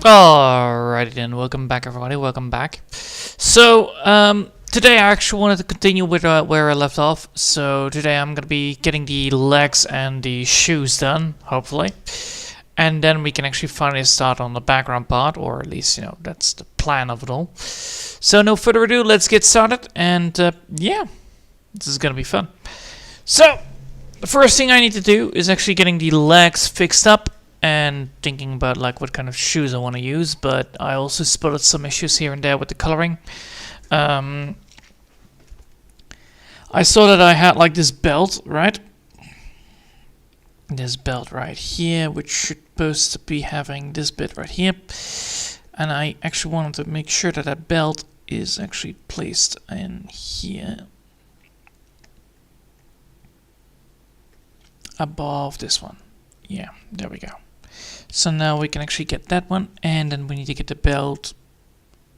Alrighty then, welcome back everybody, welcome back. So, today I actually wanted to continue with where I left off. So today I'm gonna be getting the legs and the shoes done, hopefully. And then we can actually finally start on the background part, or at least, that's the plan of it all. So no further ado, let's get started, and yeah, this is gonna be fun. So, the first thing I need to do is actually getting the legs fixed up and thinking about like what kind of shoes I want to use, but I also spotted some issues here and there with the coloring. I saw that I had like this belt, right? This belt right here, which should supposed to be having this bit right here. And I actually wanted to make sure that that belt is actually placed in here. Above this one. Yeah, there we go. So now we can actually get that one, and then we need to get the belt.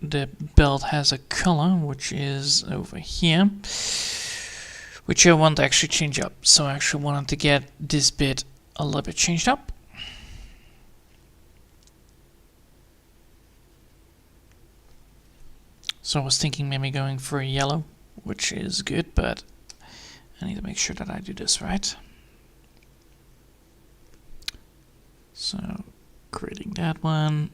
The belt has a color, which is over here, which I want to actually change up. So I actually wanted to get this bit a little bit changed up. So I was thinking maybe going for a yellow, which is good, but I need to make sure that I do this right. So, creating that one.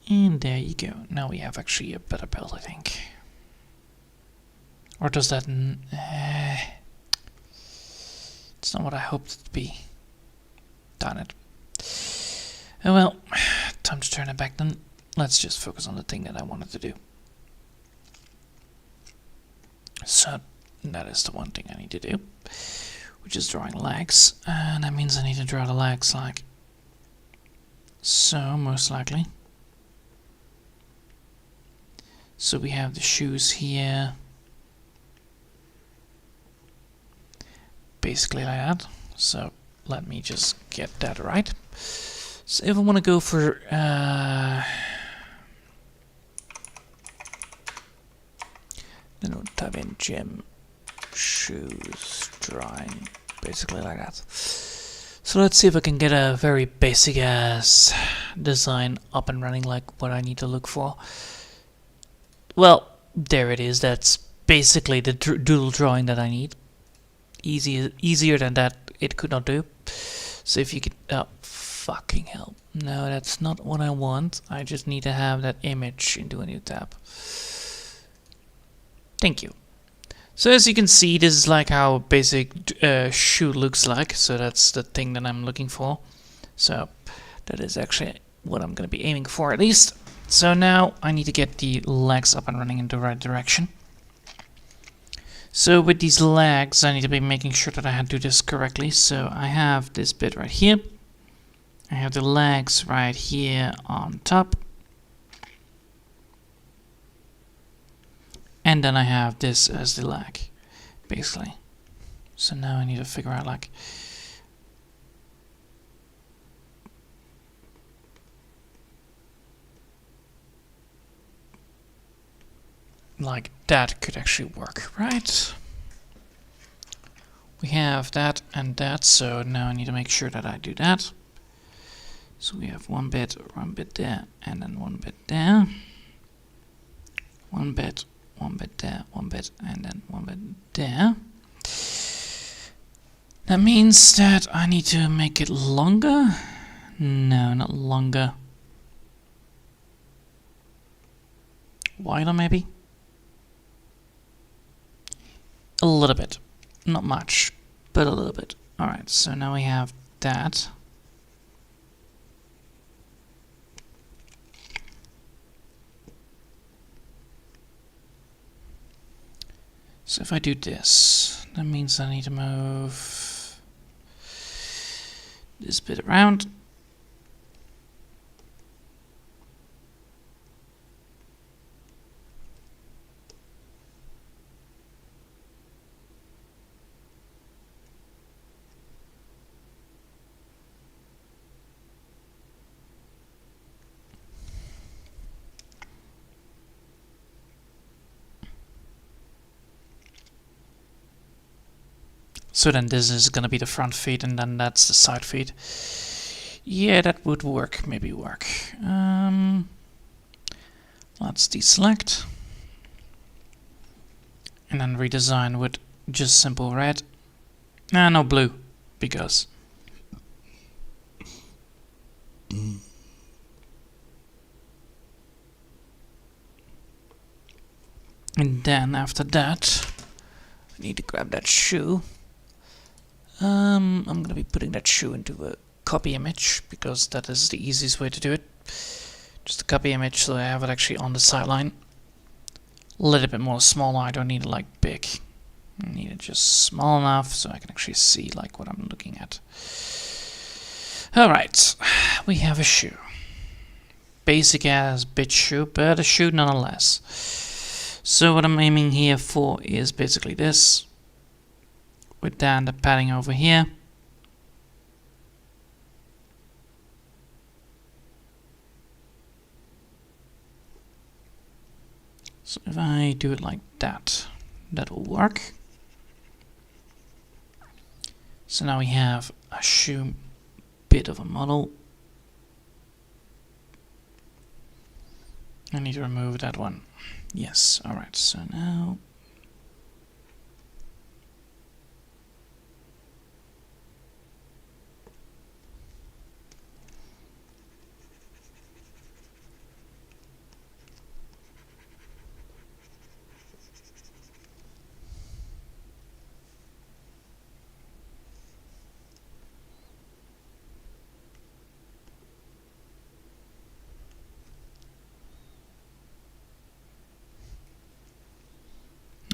And there you go. Now we have actually a better belt, I think. Or does that... it's not what I hoped it to be. Darn it. Oh well, time to turn it back then. Let's just focus on the thing that I wanted to do. So, that is the one thing I need to do, which is drawing legs. And that means I need to draw the legs like so, most likely. So we have the shoes here, basically like that. So let me just get that right. So if I want to go for then we'll type in gym shoes drawing, basically like that. So let's see if I can get a very basic ass design up and running, like what I need to look for. Well, there it is. That's basically the doodle drawing that I need. Easier than that, it could not do. So if you could... oh, fucking hell. No, that's not what I want. I just need to have that image into a new tab. Thank you. So as you can see, this is like how a basic shoe looks like. So that's the thing that I'm looking for. So that is actually what I'm going to be aiming for, at least. So now I need to get the legs up and running in the right direction. So with these legs, I need to be making sure that I do this correctly. So I have this bit right here. I have the legs right here on top. And then I have this as the leg, basically. So now I need to figure out like that could actually work, right? We have that and that, so now I need to make sure that I do that. So we have one bit there, and then one bit there. One bit there, one bit, and then one bit there. That means that I need to make it longer. No, not longer. Wider, maybe? A little bit. Not much, but a little bit. Alright, so now we have that. So if I do this, that means I need to move this bit around. So then this is gonna be the front feet, and then that's the side feet. Yeah, that would work. Maybe work. Let's deselect. And then redesign with just simple red. Nah, no blue. Because. And then after that, I need to grab that shoe. I'm gonna be putting that shoe into a copy image because that is the easiest way to do it. Just a copy image so I have it actually on the sideline. A little bit more smaller, I don't need it like big. I need it just small enough so I can actually see like what I'm looking at. Alright, we have a shoe. Basic ass bitch shoe, but a shoe nonetheless. So what I'm aiming here for is basically this. With then the padding over here. So if I do it like that, that will work. So now we have a shoe bit of a model. I need to remove that one. Yes, alright, so now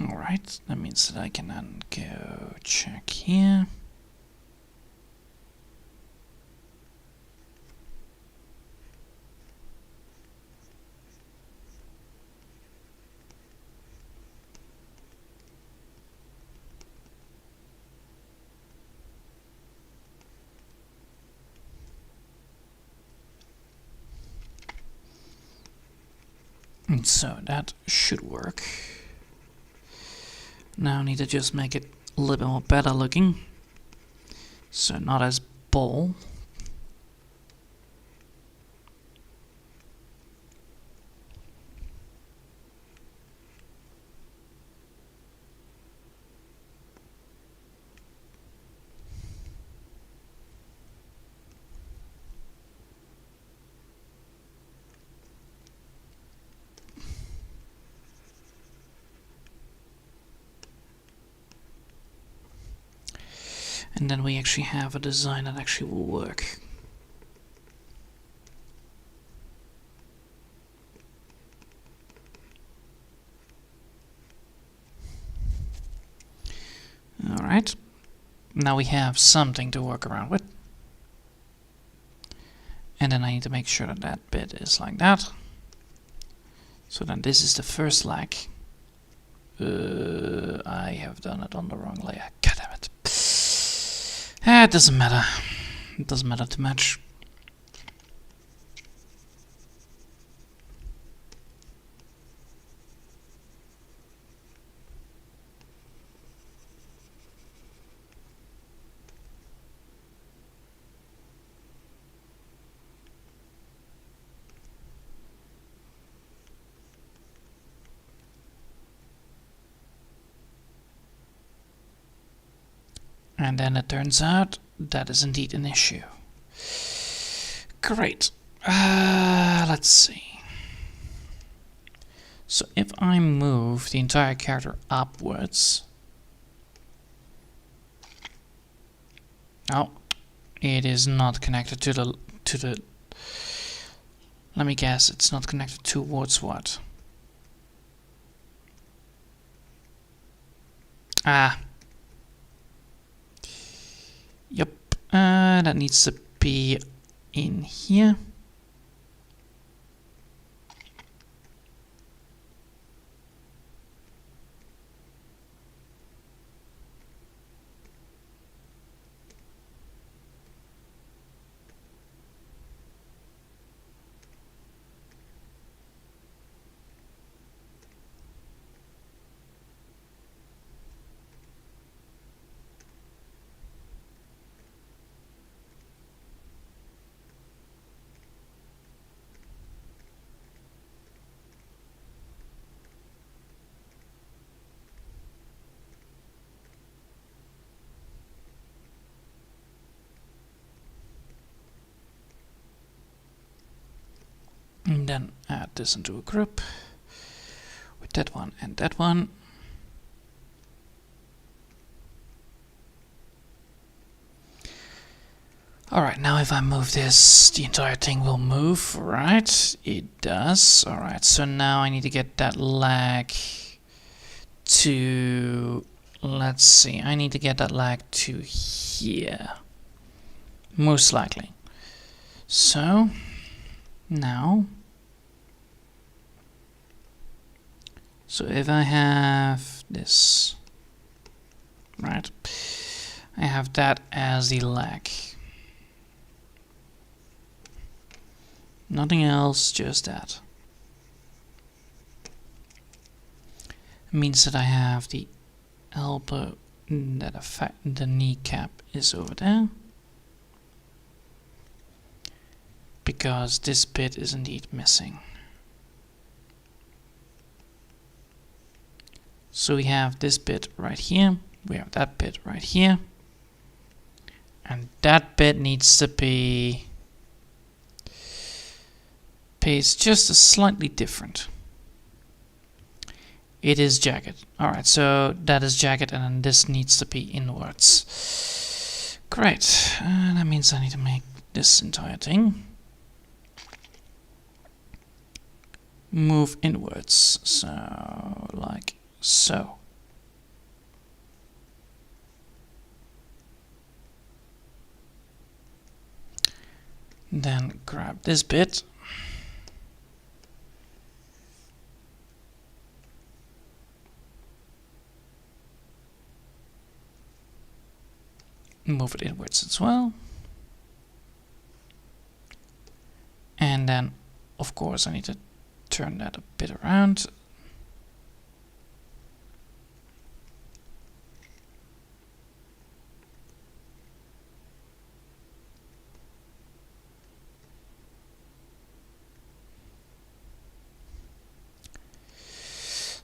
alright, that means that I can then go check here. And so that should work. Now I need to just make it a little bit more better looking. So not as ball. And then we actually have a design that actually will work. Alright, now we have something to work around with. And then I need to make sure that that bit is like that. So then this is the first leg. I have done it on the wrong layer. God damn it. It doesn't matter. It doesn't matter too much. And then it turns out that is indeed an issue. Great. Let's see. So if I move the entire character upwards. Oh, it is not connected to the. Let me guess. It's not connected towards what? Ah. Yep, that needs to be in here. then add this into a group with that one and that one. Alright, now if I move this, the entire thing will move, right? It does. Alright, so now I need to get that leg to... Let's see, I need to get that leg to here. Most likely. So, now... So if I have this, right? I have that as the leg. Nothing else, just that. It means that I have the elbow, that affect the kneecap is over there. Because this bit is indeed missing. So we have this bit right here, we have that bit right here. And that bit needs to be paced just a slightly different. It is jagged. Alright, so that is jagged and then this needs to be inwards. Great. That means I need to make this entire thing move inwards. So, like so. Then grab this bit. Move it inwards as well. And then, of course, I need to turn that a bit around.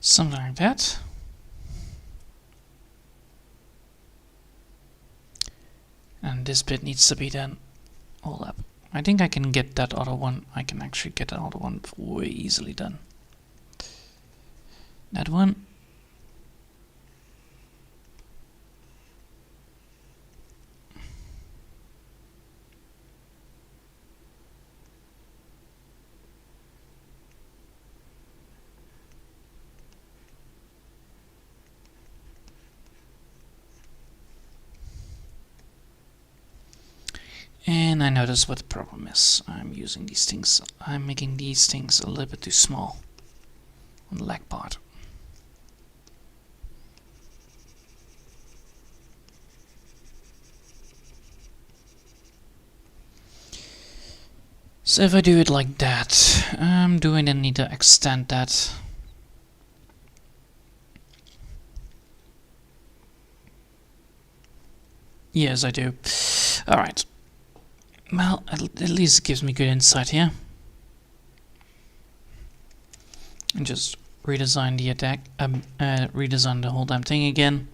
Something like that. And this bit needs to be then all up. I think I can get that other one. I can actually get that other one way easily done. That one. And I notice what the problem is. I'm using these things, I'm making these things a little bit too small on the leg part. So if I do it like that, do I then need to extend that? Yes, I do. Alright. Well, at least it gives me good insight here. And just redesign the attack, redesign the whole damn thing again.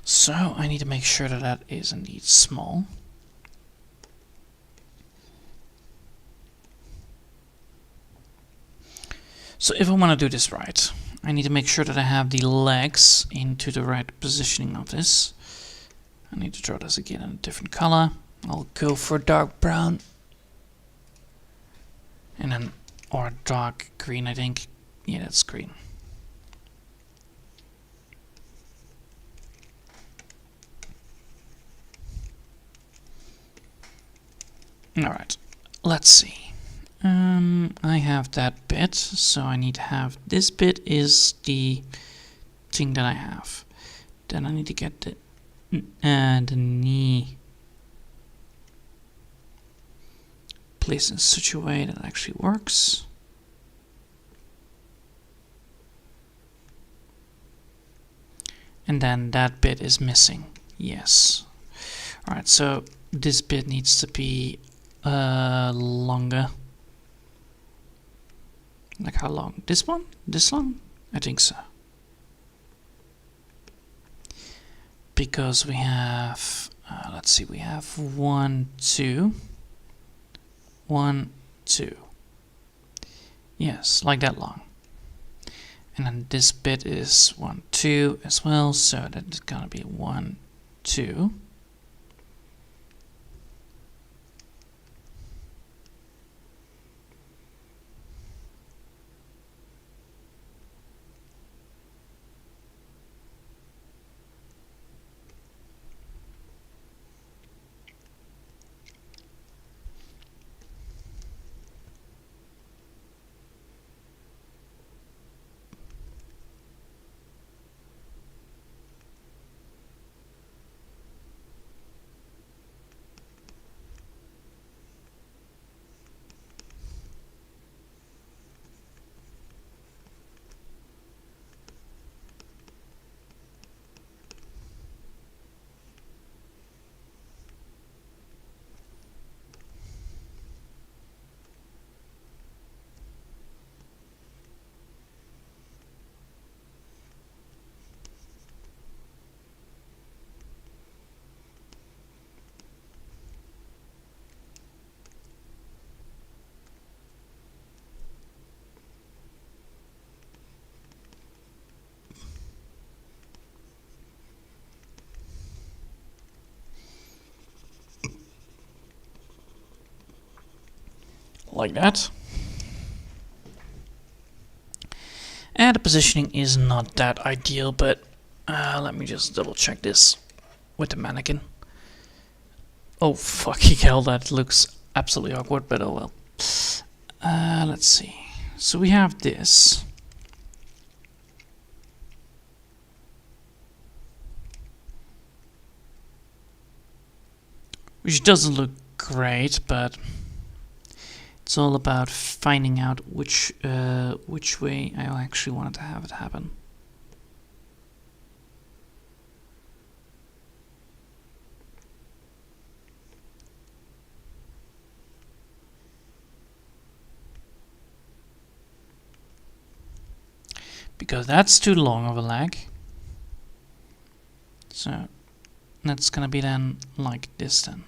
So I need to make sure that that is indeed small. So if I want to do this right, I need to make sure that I have the legs into the right positioning of this. I need to draw this again in a different color. I'll go for dark brown. And then, or dark green, I think. Yeah, that's green. Alright, let's see. I have that bit, so I need to have this bit is the thing that I have. Then I need to get the knee placed in such a way that it actually works. And then that bit is missing. Yes. Alright, so this bit needs to be longer. Like how long? This one? This long? I think so. Because we have, let's see, we have 1, 2, 1, 2. Yes, like that long. And then this bit is 1, 2 as well, so that's gonna be 1, 2. Like that. And the positioning is not that ideal, but let me just double check this with the mannequin. Oh fucking hell, that looks absolutely awkward, but oh well. Let's see. So we have this. Which doesn't look great, but it's all about finding out which way I actually wanted to have it happen. Because that's too long of a leg. So that's gonna be then like this then.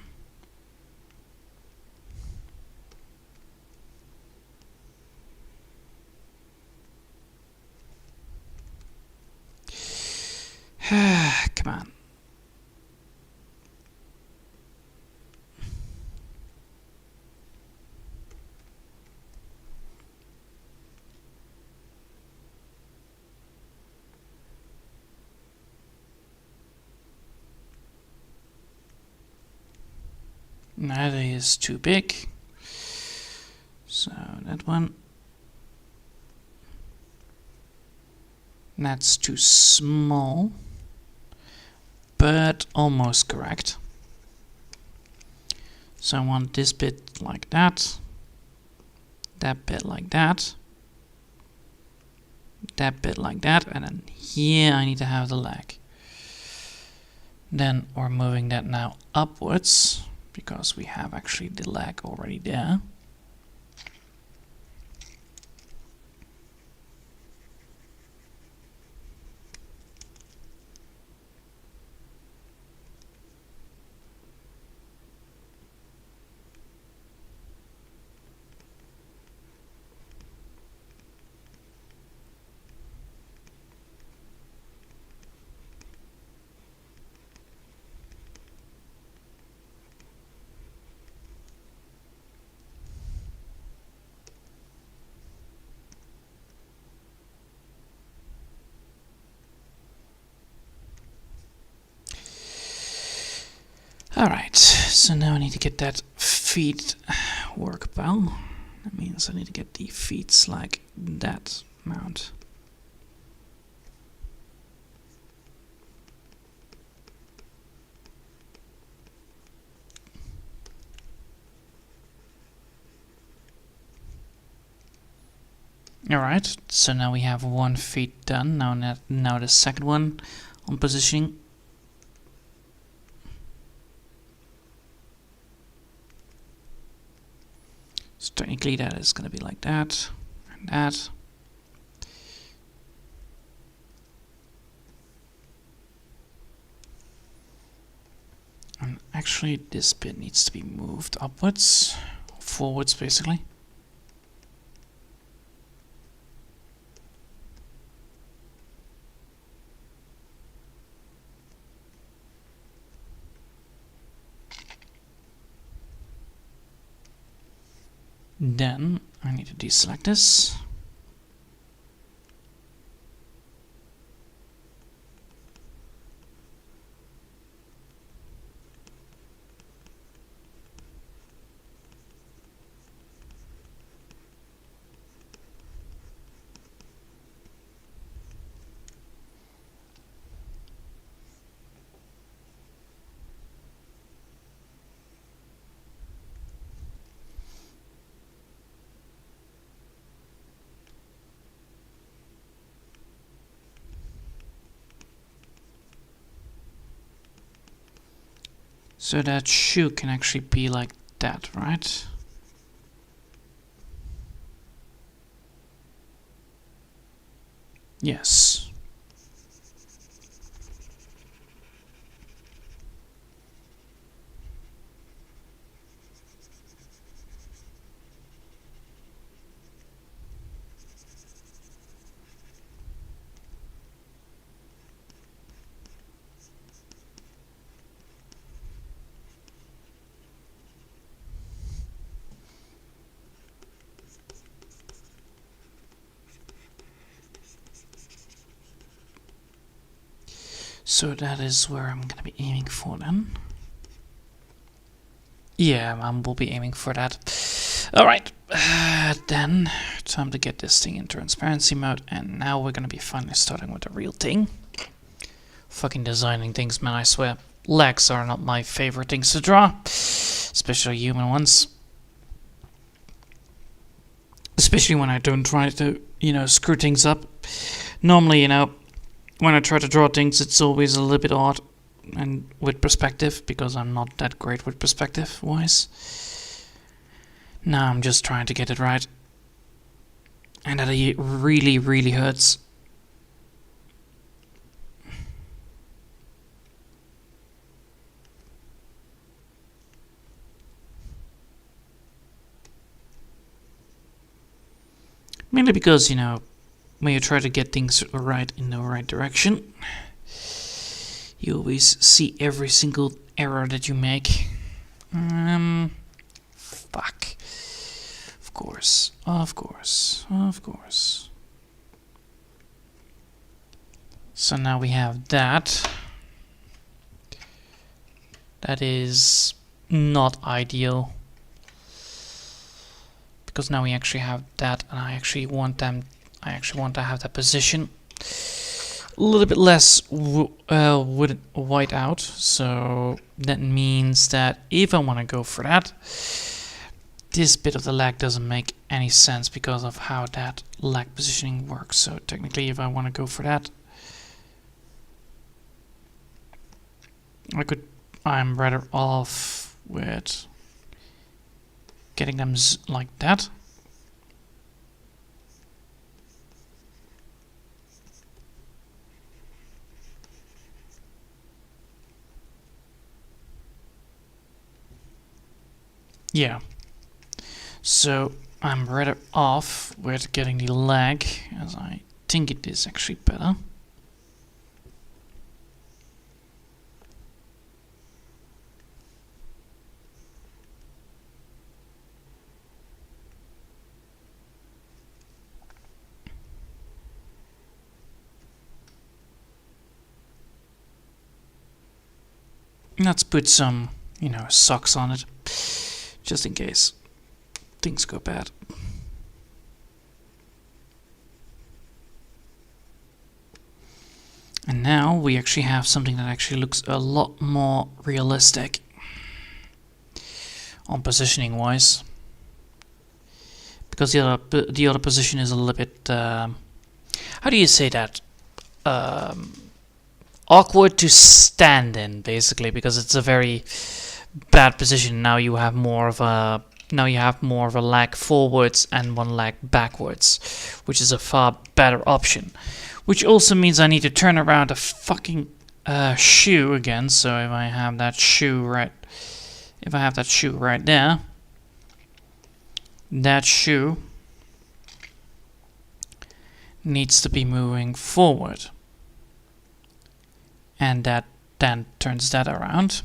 Come on. That is too big. So that one. That's too small. But almost correct. So I want this bit like that. That bit like that. That bit like that. And then here I need to have the leg. Then we're moving that now upwards, because we have actually the leg already there. Alright, so now I need to get that feet work well. That means I need to get the feet like that mount. Alright, so now we have one feet done. Now the second one on positioning. So technically that is going to be like that. And that. And actually this bit needs to be moved upwards, forwards basically. Then I need to deselect this. So that shoe can actually be like that, right? Yes. So that is where I'm gonna be aiming for then. Yeah, I will be aiming for that. Alright, then time to get this thing in transparency mode, and now we're gonna be finally starting with the real thing. Fucking designing things, man, I swear. Legs are not my favorite things to draw, especially human ones. Especially when I don't try to, screw things up. Normally, when I try to draw things, it's always a little bit odd, and with perspective, because I'm not that great with perspective wise. Now I'm just trying to get it right, and that really, really hurts. Mainly because, when you try to get things right in the right direction, you always see every single error that you make. Fuck. Of course, of course, of course. So now we have that. That is not ideal. Because now we actually have that, and I actually want to have that position a little bit less white out. So that means that if I want to go for that, this bit of the leg doesn't make any sense because of how that leg positioning works. So technically, if I want to go for that, I'm rather off with getting them like that. Yeah. So I'm rather off with getting the leg, as I think it is actually better. Let's put some, socks on it, just in case things go bad. And now we actually have something that actually looks a lot more realistic on positioning wise, because the other position is a little bit how do you say that, awkward to stand in, basically, because it's a very bad position. Now you have more of a now you have more of a leg forwards and one leg backwards, which is a far better option. Which also means I need to turn around a fucking shoe again. So if I have that shoe right there, that shoe needs to be moving forward, and that then turns that around.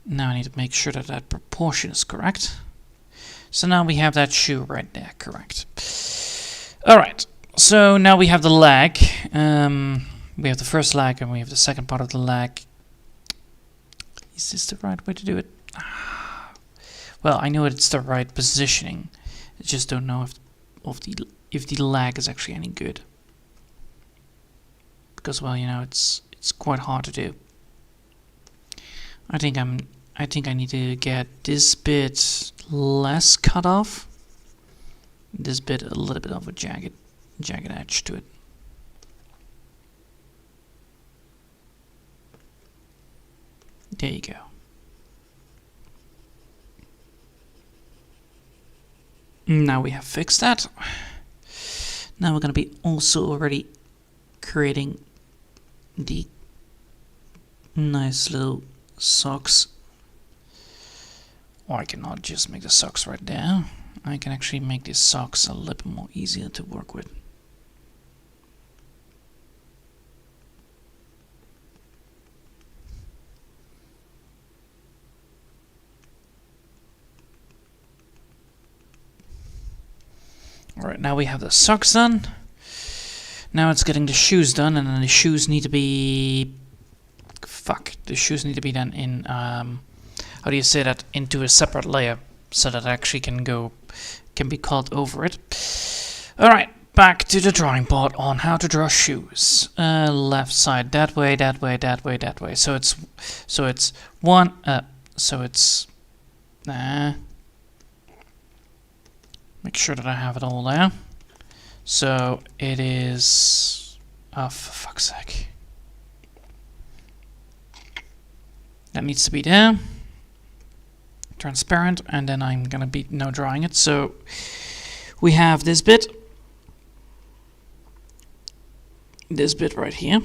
Now I need to make sure that that proportion is correct. So now we have that shoe right there, correct. Alright, so now we have the leg. We have the first leg and we have the second part of the leg. Is this the right way to do it? Well, I know it's the right positioning. I just don't know if the leg is actually any good. Because, well, you know, it's quite hard to do. I think I need to get this bit less cut off. This bit a little bit of a jagged edge to it. There you go. Now we have fixed that. Now we're going to be also already creating the nice little socks. Or I cannot just make the socks right there. I can actually make these socks a little bit more easier to work with. Alright, now we have the socks done. Now it's getting the shoes done, and then the shoes need to be... The shoes need to be done in... how do you say that? Into a separate layer, so that it actually can be called over it. Alright, back to the drawing board on how to draw shoes. Left side that way, that way, that way, that way. So it's one... Make sure that I have it all there. So it is... Oh, for fuck's sake. That needs to be there. Transparent, and then I'm gonna be now drawing it. So we have this bit right here.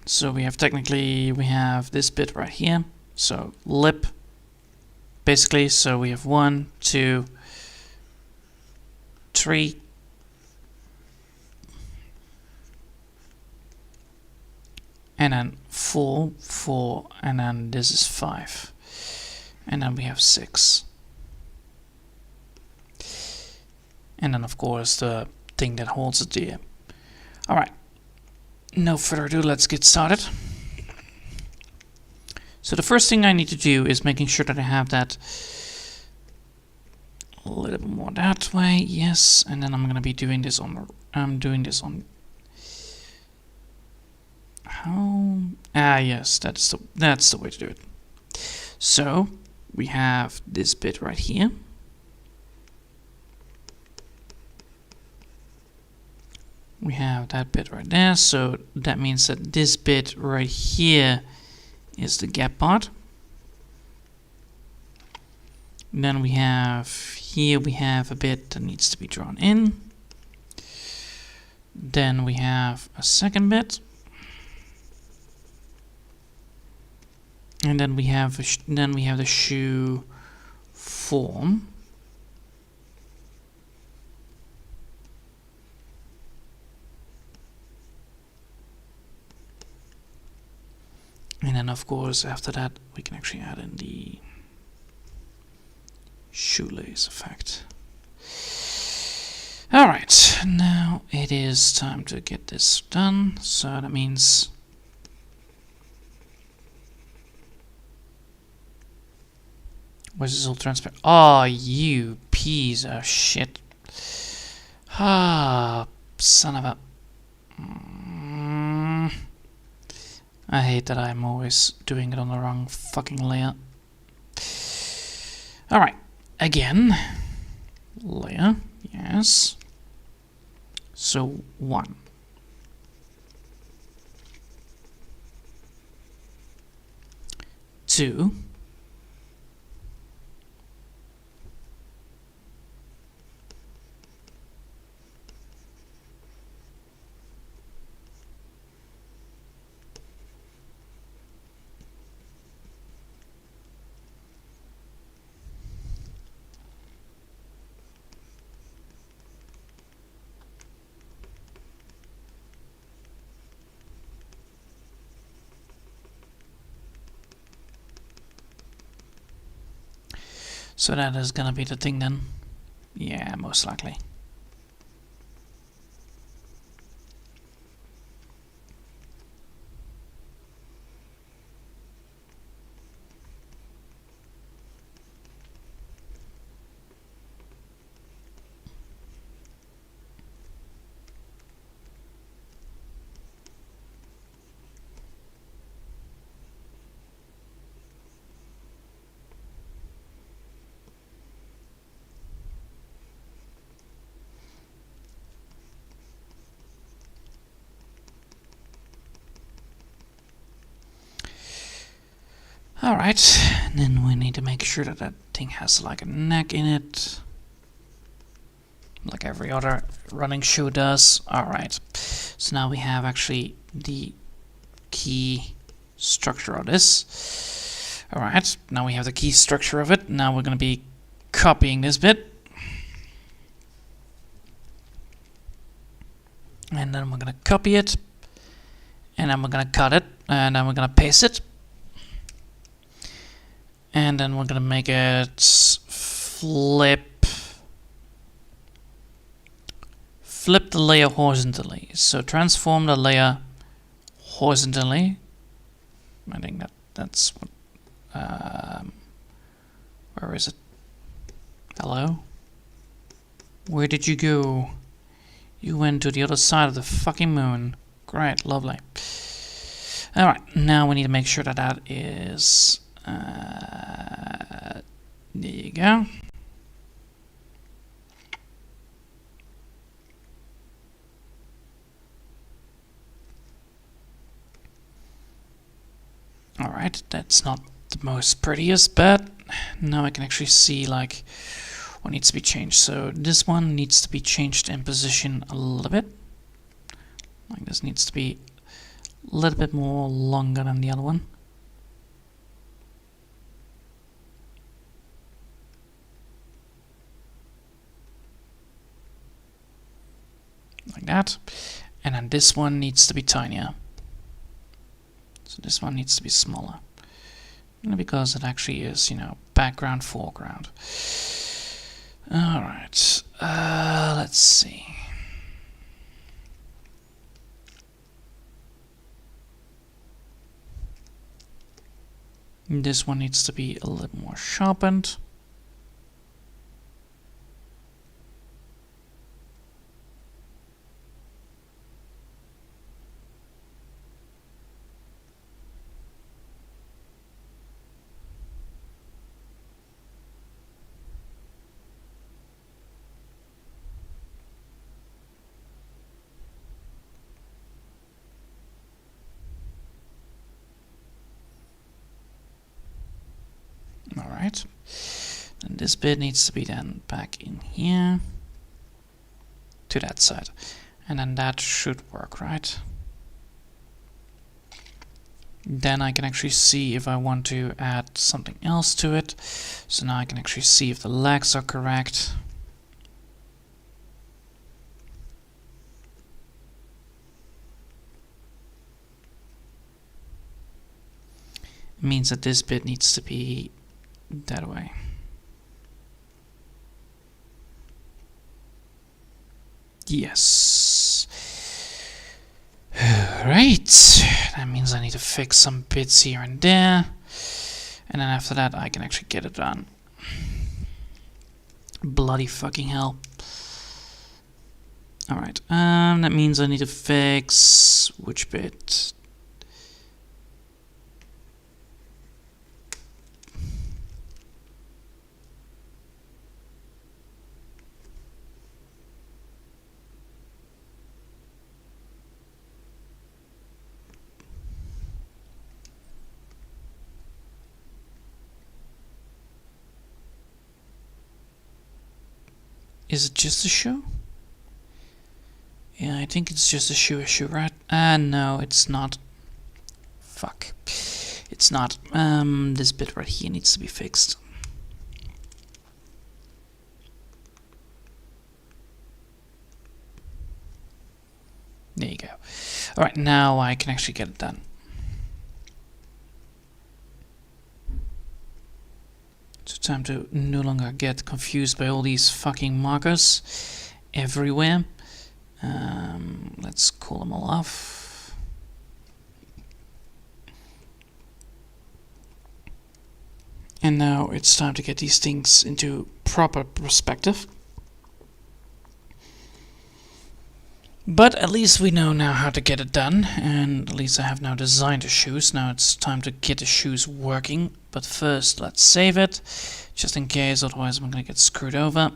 So we have this bit right here. So lip, basically. So we have 1, 2, 3, and then 4, 4, and then this is 5, and then we have 6, and then of course the thing that holds it there. Alright, no further ado, let's get started. So the first thing I need to do is making sure that I have that a little bit more that way, yes, and then I'm gonna be doing this on yes, that's the way to do it. So we have this bit right here. We have that bit right there, so that means that this bit right here is the gap part. And then we have a bit that needs to be drawn in. Then we have a second bit. And then we have the shoe form. And then of course after that we can actually add in the shoelace effect. Alright, now it is time to get this done. So that means was this all transparent? Oh, you piece of shit. Ah, son of a... I hate that I'm always doing it on the wrong fucking layer. Alright, again. Layer, yes. So, 1. 2. So that is gonna be the thing then. Yeah, most likely. Alright, and then we need to make sure that that thing has like a neck in it. Like every other running shoe does. Alright, so now we have actually the key structure of this. Alright, now we have the key structure of it. Now we're going to be copying this bit. And then we're going to copy it. And then we're going to cut it. And then we're going to paste it. And then we're going to make it flip the layer horizontally. So transform the layer horizontally. I think that's what. Where is it? Hello? Where did you go? You went to the other side of the fucking moon. Great, lovely. Alright, now we need to make sure that that is... there you go. Alright, that's not the most prettiest, but now I can actually see like what needs to be changed. So this one needs to be changed in position a little bit. Like this needs to be a little bit more longer than the other one. Like that. And then this one needs to be tinier. So this one needs to be smaller. Because it actually is, you know, background, foreground. Alright. Let's see. This one needs to be a little more sharpened. Alright. And this bit needs to be then back in here to that side. And then that should work, right? Then I can actually see if I want to add something else to it. So now I can actually see if the legs are correct. It means that this bit needs to be that way. Yes. Right. That means I need to fix some bits here and there. And then after that I can actually get it done. Bloody fucking hell. Alright. That means I need to fix which bit? Is it just a shoe? Yeah, I think it's just a shoe issue, right? No, it's not. Fuck. It's not. This bit right here needs to be fixed. There you go. Alright, now I can actually get it done. So time to no longer get confused by all these fucking markers everywhere. Let's cool them all off. And now it's time to get these things into proper perspective. But at least we know now how to get it done, and at least I have now designed the shoes. Now it's time to get the shoes working, but first let's save it, just in case, otherwise I'm gonna get screwed over.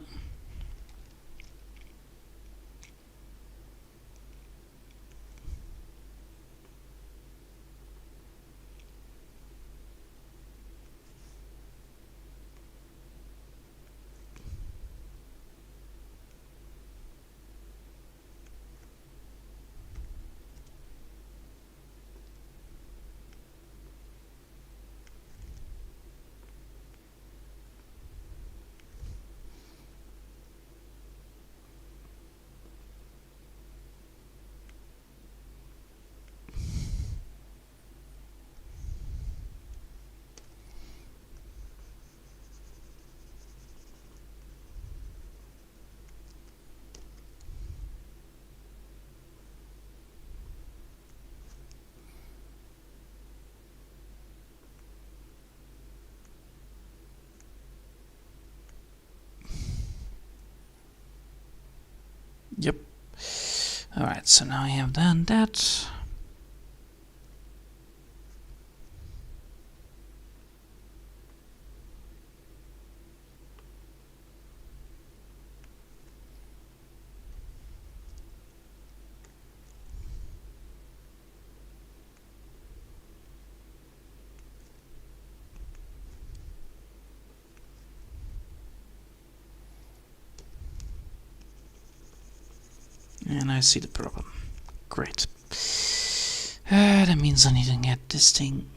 Yep. Alright, so now I have done that. And I see the problem. Great. That means I need to get this thing.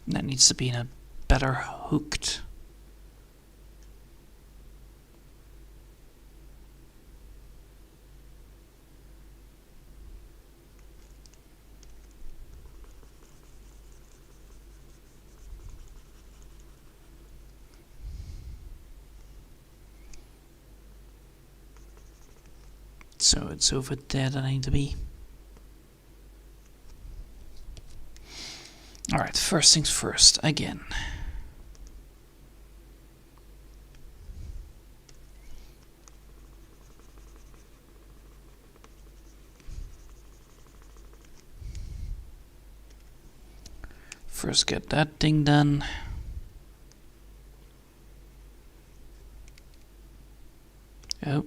That needs to be in a better hooked. So it's over there that I need to be. Alright, first things first, again. First get that thing done. Oh.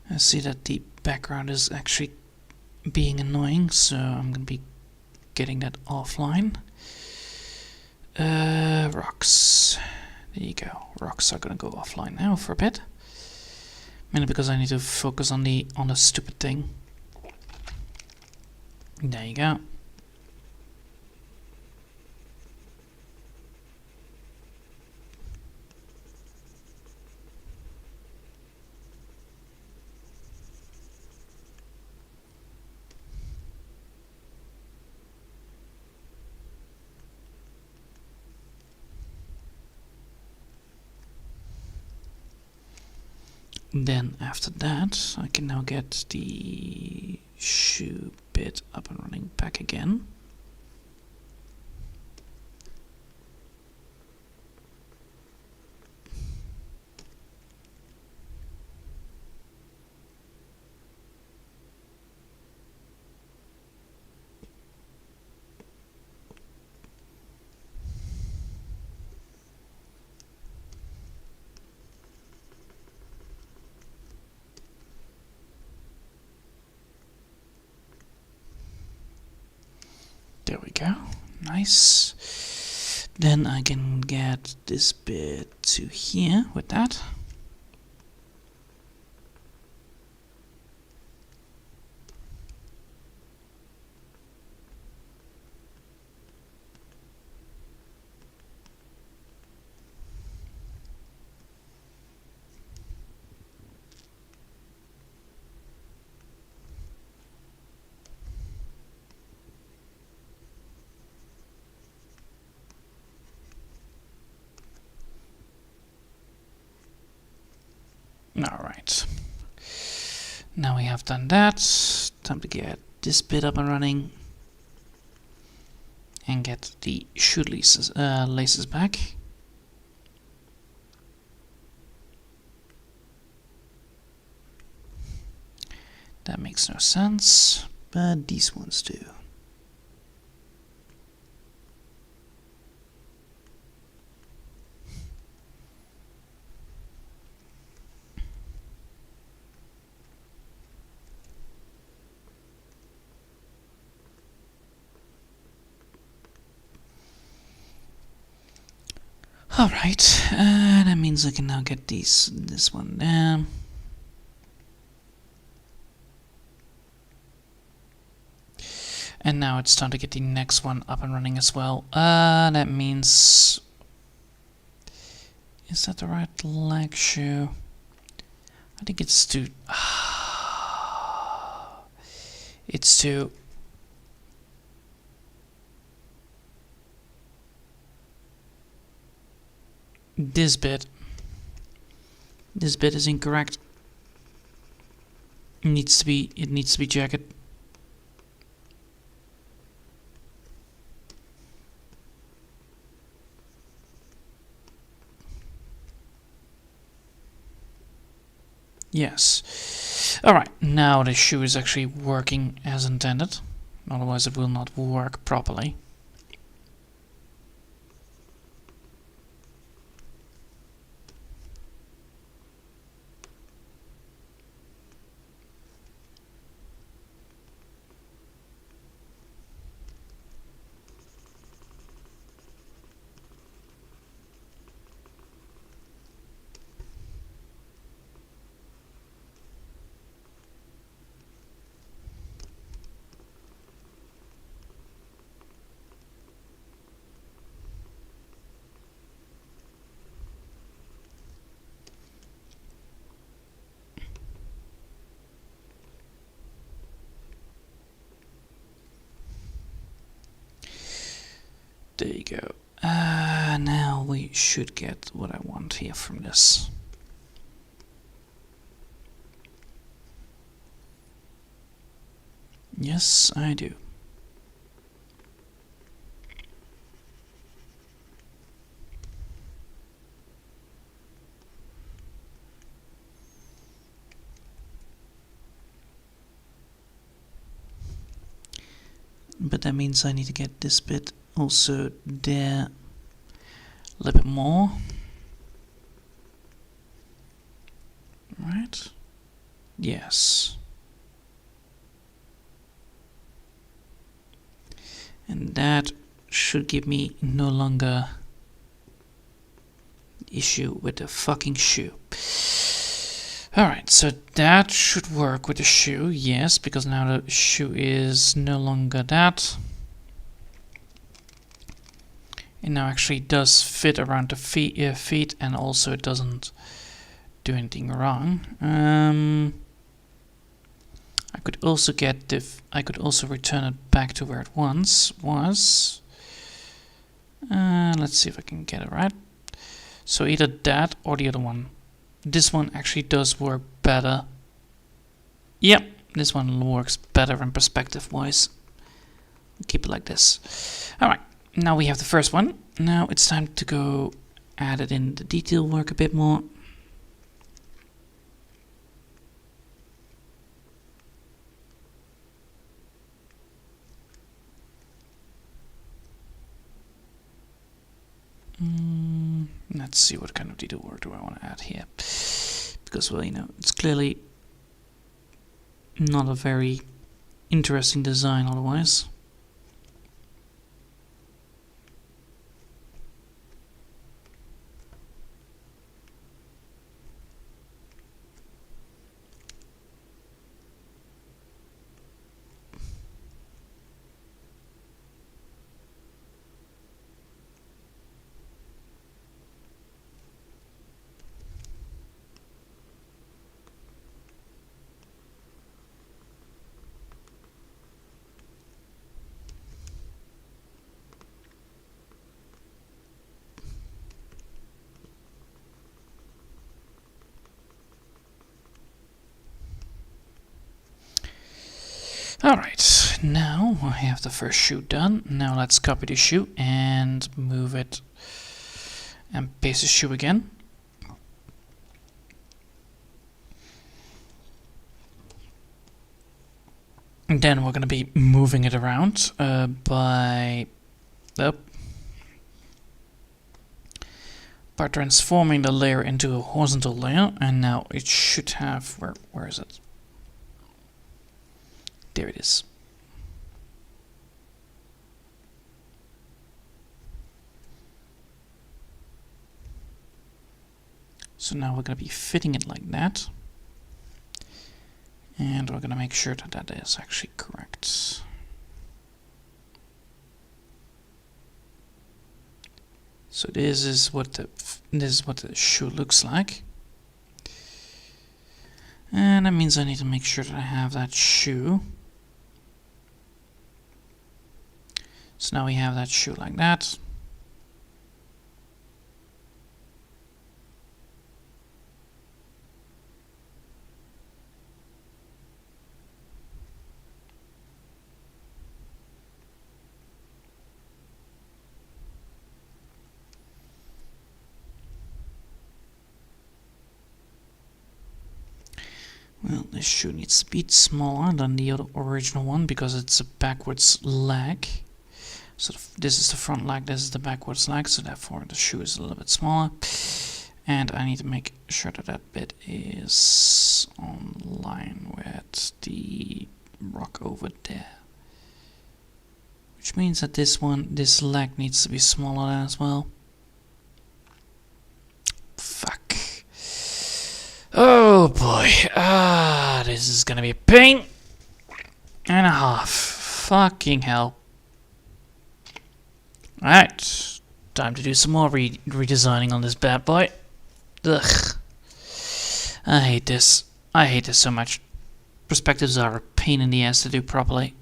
I see that the background is actually being annoying, so I'm gonna be getting that offline. Rocks. There you go. Rocks are gonna go offline now for a bit. Mainly because I need to focus on the stupid thing. There you go. Then after that, I can now get the shoe bit up and running back again. There we go. Nice. Then I can get this bit to here with that. Alright. Now we have done that. Time to get this bit up and running. And get the shoelaces laces back. That makes no sense, but these ones do. Alright, that means I can now get this one down. And now it's time to get the next one up and running as well. That means... Is that the right leg shoe? I think it's to... It's to... This bit is incorrect. It needs to be jagged. Yes. Alright, now the shoe is actually working as intended. Otherwise it will not work properly. There you go. Now we should get what I want here from this. Yes, I do. But that means I need to get this bit also there a little bit more. Right? Yes. And that should give me no longer issue with the fucking shoe. Alright, so that should work with the shoe, yes, because now the shoe is no longer that. It now actually does fit around the feet, and also it doesn't do anything wrong. I could also get I could also return it back to where it once was. Let's see if I can get it right. So either that or the other one. This one actually does work better. Yep, this one works better in perspective-wise. Keep it like this. Alright, now we have the first one. Now it's time to go add it in the detail work a bit more. Let's see what kind of detail work do I want to add here. Because, well, you know, it's clearly not a very interesting design otherwise. Alright, now I have the first shoe done. Now let's copy the shoe and move it and paste the shoe again. And then we're going to be moving it around by transforming the layer into a horizontal layer. And now it should have, where is it? There it is. So now we're going to be fitting it like that. And we're going to make sure that that is actually correct. So this is what the shoe looks like. And that means I need to make sure that I have that shoe. So now we have that shoe like that. Well, this shoe needs to be smaller than the original one because it's a backwards leg. So this is the front leg, this is the backwards leg, so therefore the shoe is a little bit smaller. And I need to make sure that that bit is on line with the rock over there. Which means that this leg needs to be smaller than as well. Fuck. Oh boy, this is gonna be a pain and a half. Fucking hell. Alright, time to do some more redesigning on this bad boy. Ugh. I hate this. I hate this so much. Perspectives are a pain in the ass to do properly.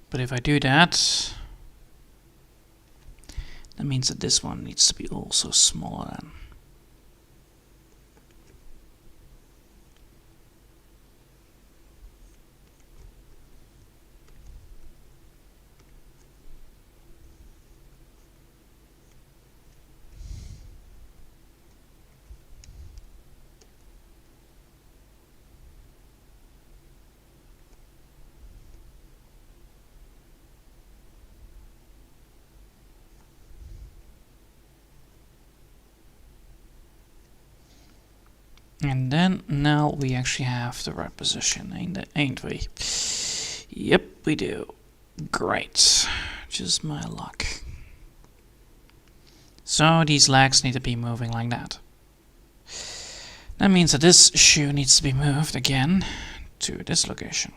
But if I do that, that means that this one needs to be also smaller then. And then, now we actually have the right position, ain't we? Yep, we do. Great. Just my luck. So these legs need to be moving like that. That means that this shoe needs to be moved again to this location.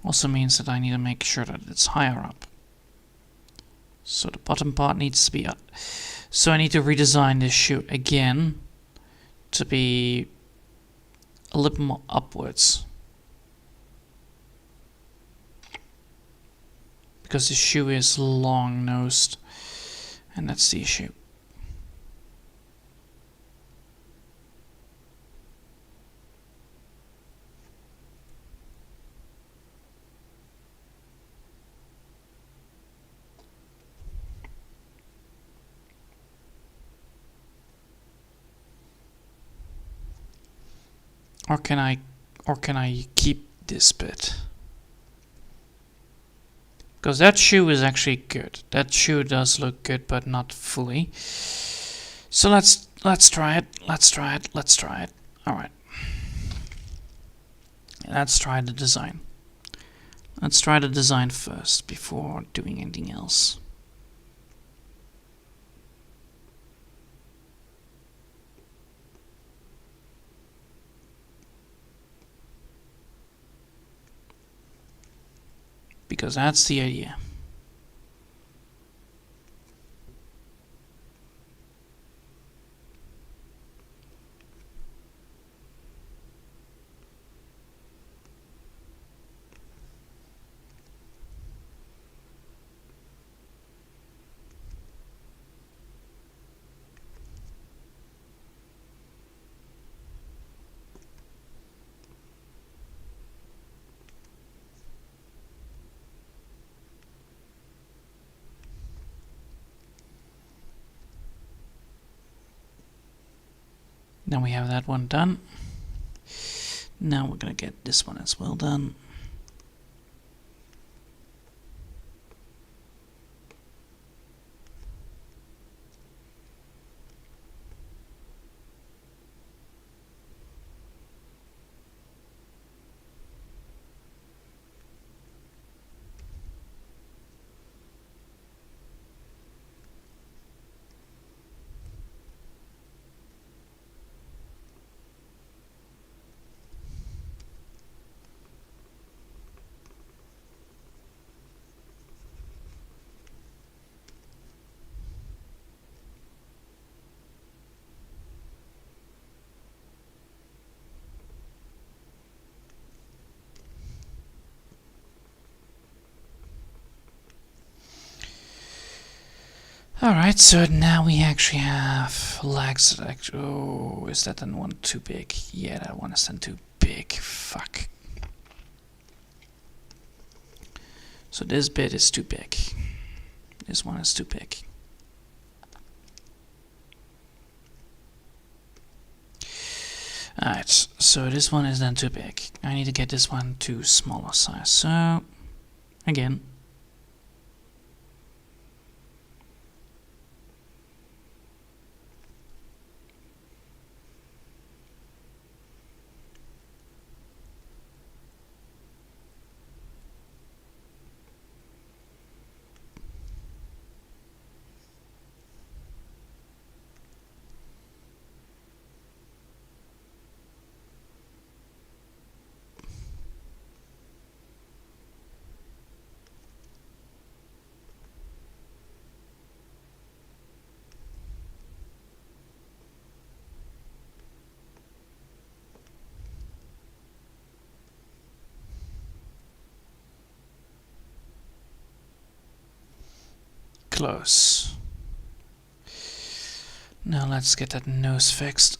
Also means that I need to make sure that it's higher up. So the bottom part needs to be up. So I need to redesign this shoe again to be a little more upwards. Because the shoe is long-nosed, and that's the issue. Or can I keep this bit? Because that shoe is actually good. That shoe does look good, but not fully. So let's try it. Let's try it. Let's try it. All right. Let's try the design. Let's try the design first before doing anything else. Because that's the idea. Then we have that one done. Now we're gonna get this one as well done. Alright, so now we actually have legs. Oh, is that then one too big? Yeah, that one is then too big. Fuck. So this bit is too big. This one is too big. Alright, so this one is then too big. I need to get this one to smaller size. So, again, close. Now let's get that nose fixed.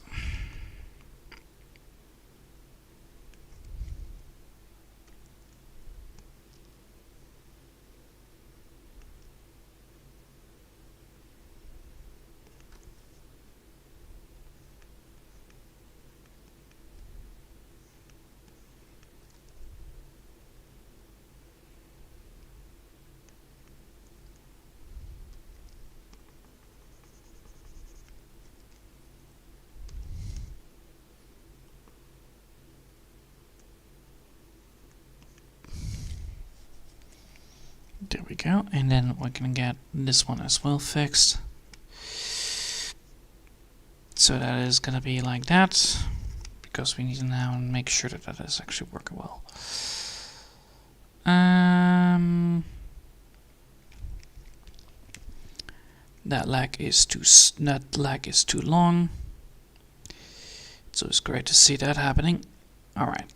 There we go, and then we're gonna get this one as well fixed. So that is gonna be like that, because we need to now make sure that that is actually working well. That leg is too long. So it's great to see that happening. All right.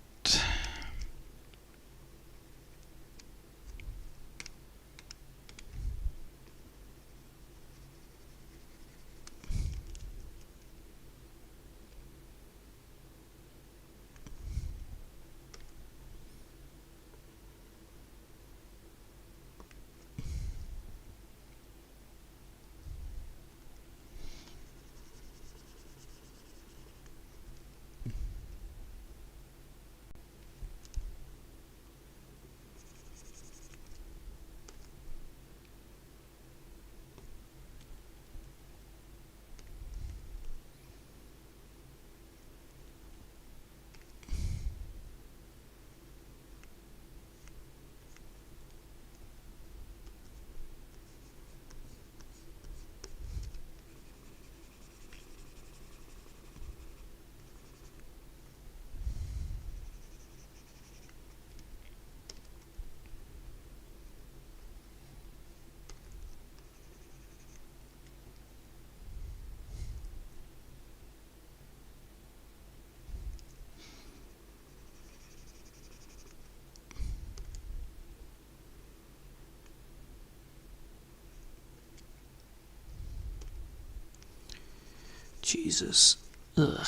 Jesus. Ugh.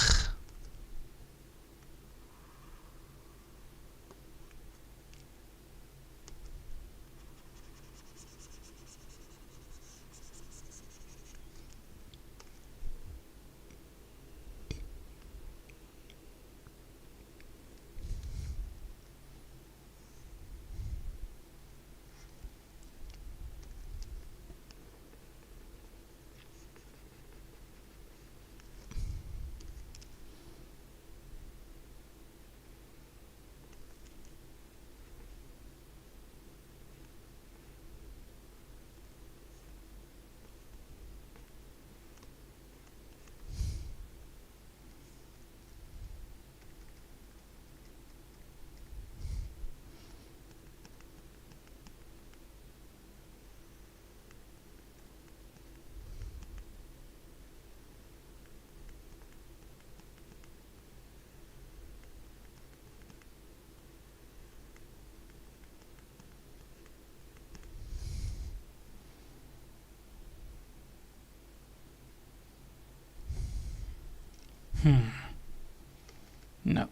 No.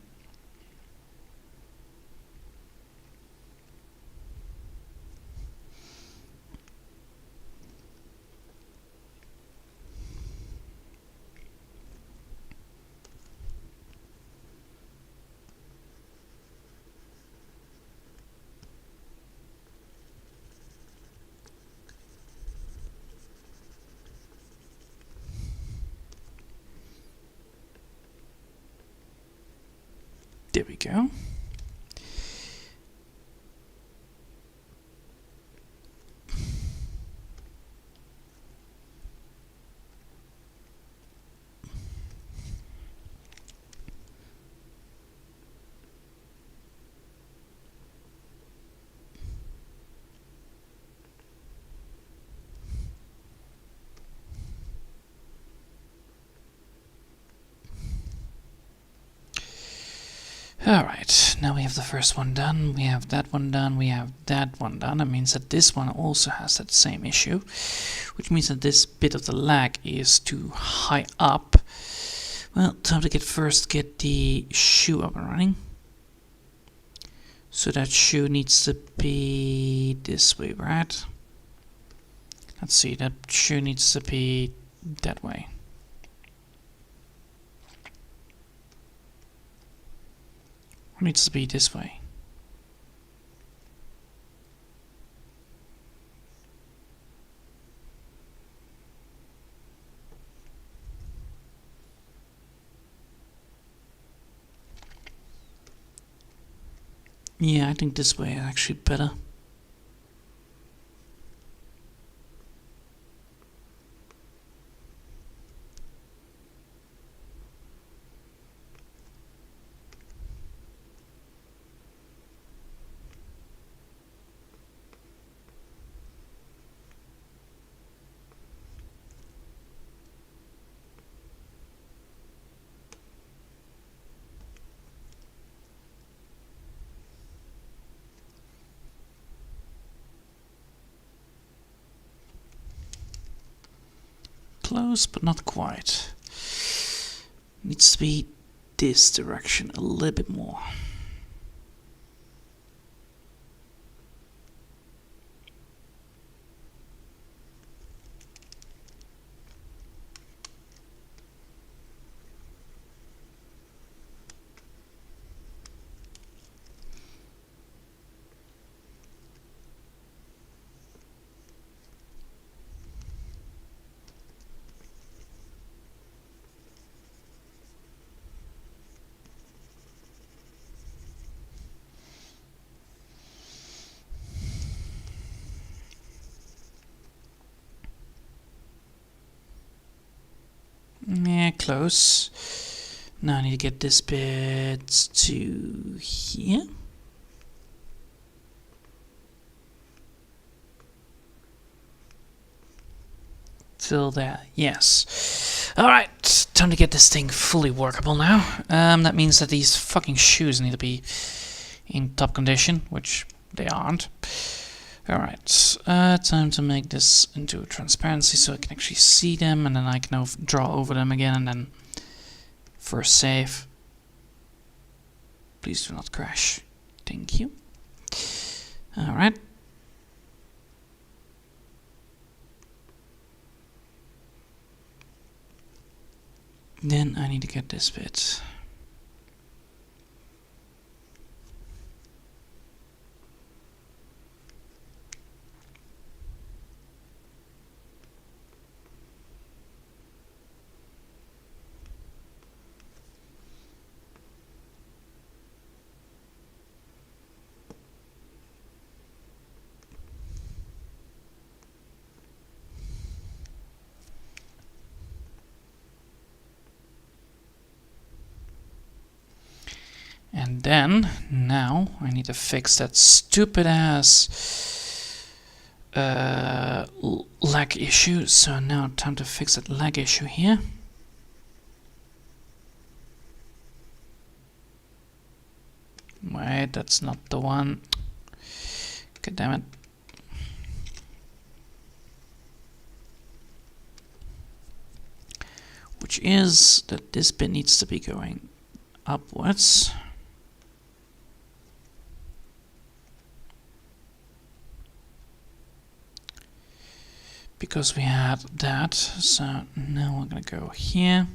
There we go. Alright, now we have the first one done, we have that one done, we have that one done. That means that this one also has that same issue, which means that this bit of the lag is too high up. Well, time to get the shoe up and running. So that shoe needs to be this way, right? Let's see, that shoe needs to be that way. It needs to be this way. Yeah, I think this way is actually better. Close, but not quite. Needs to be this direction a little bit more. Yeah, close. Now I need to get this bit to here. Till there, yes. Alright, time to get this thing fully workable now. That means that these fucking shoes need to be in top condition, which they aren't. Alright, time to make this into a transparency so I can actually see them, and then I can draw over them again, and then first save. Please do not crash. Thank you. Alright. Then I need to get this bit. And then, now, I need to fix that stupid ass lag issue. So now time to fix that lag issue here. Wait, that's not the one. God damn it. which is that this bit needs to be going upwards. Because we had that, so now we're gonna go here.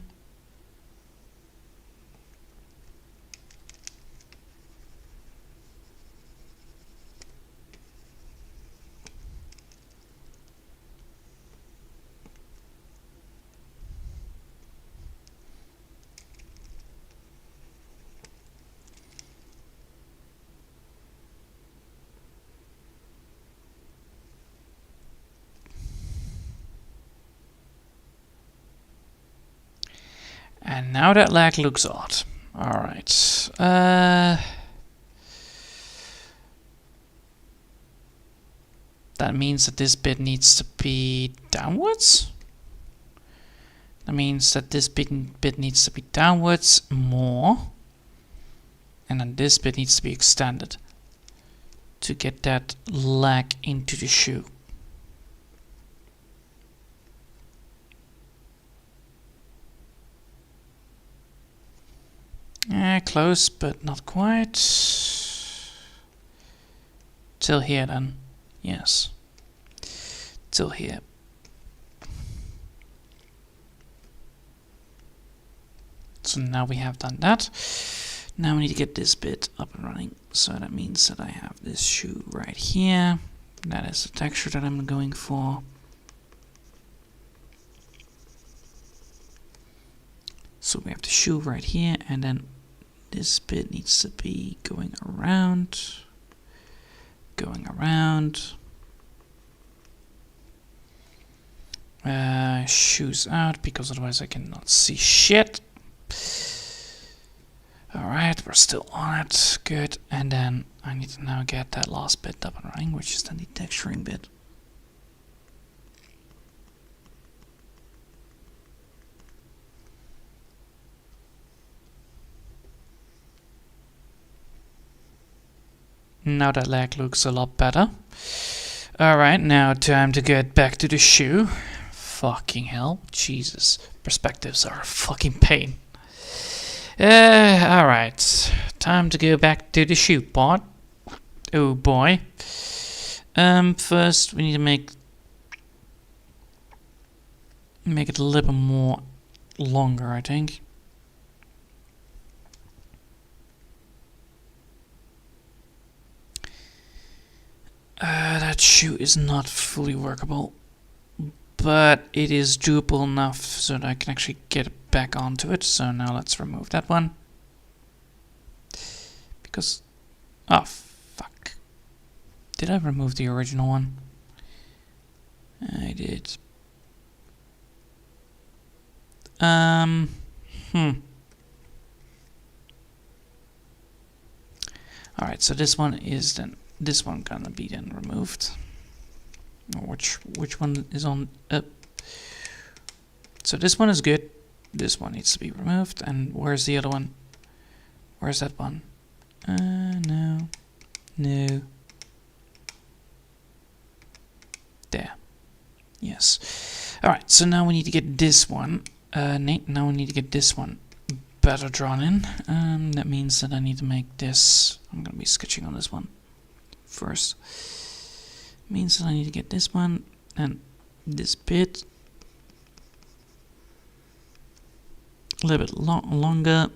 And now that leg looks odd. Alright. That means that this bit needs to be downwards. That means that this bit needs to be downwards more. And then this bit needs to be extended to get that leg into the shoe. Close, but not quite. Till here then. Yes. Till here. So now we have done that. Now we need to get this bit up and running. So that means that I have this shoe right here. That is the texture that I'm going for. So we have the shoe right here, and then this bit needs to be going around. Shoes out, because otherwise I cannot see shit. Alright, we're still on it. Good. And then I need to now get that last bit up and running, which is then the texturing bit. Now that leg looks a lot better. Alright, now time to get back to the shoe. Fucking hell. Jesus. Perspectives are a fucking pain. Alright. Time to go back to the shoe part. Oh boy. First we need to make it a little bit more longer, I think. That shoe is not fully workable, but it is doable enough so that I can actually get back onto it. So now let's remove that one. Because, oh fuck. Did I remove the original one? I did. Alright, so this one is then, this one gonna be then removed. Which one is on up? So this one is good. This one needs to be removed. And where's the other one? Where's that one? No. There. Yes. Alright, so now we need to get this one. Now we need to get this one better drawn in. That means that I need to make this. I'm gonna be sketching on this one first. Means that I need to get this one and this bit a little bit longer.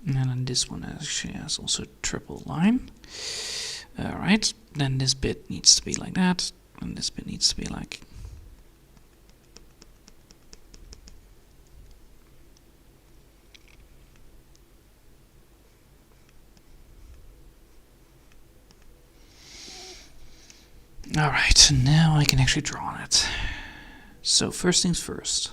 And then this one actually has also a triple line. Alright, then this bit needs to be like that, and this bit needs to be like... Alright, now I can actually draw on it. So first things first.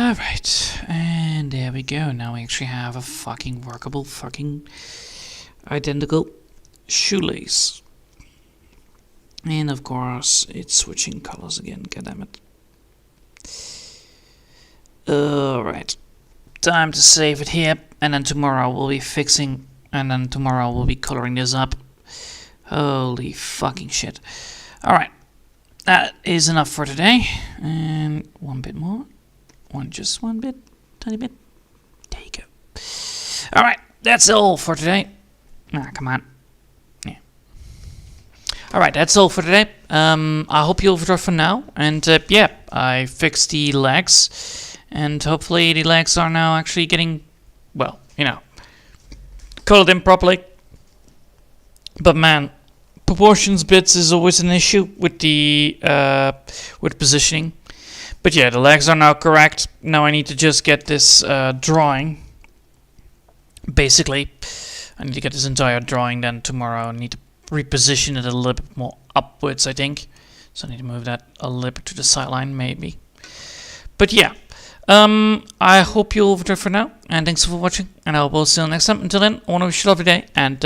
Alright, and there we go. Now we actually have a fucking workable, fucking identical shoelace. And of course, it's switching colors again, goddammit. Alright, time to save it here, and then tomorrow we'll be fixing, and then tomorrow we'll be coloring this up. Holy fucking shit. Alright, that is enough for today, and one bit more. Just one bit, tiny bit. There you go. Alright, that's all for today. Ah, come on. Yeah. Alright, that's all for today. I hope you'll enjoy for now. And yeah, I fixed the legs. And hopefully the legs are now actually getting, well, you know, colored in properly. But man, proportions bits is always an issue with the positioning. But yeah, the legs are now correct. Now I need to just get this drawing. Basically, I need to get this entire drawing done tomorrow. I need to reposition it a little bit more upwards, I think. So I need to move that a little bit to the sideline, maybe. But yeah, I hope you'll enjoy for now. And thanks for watching. And I will see you next time. Until then, I want to wish you a lovely day. And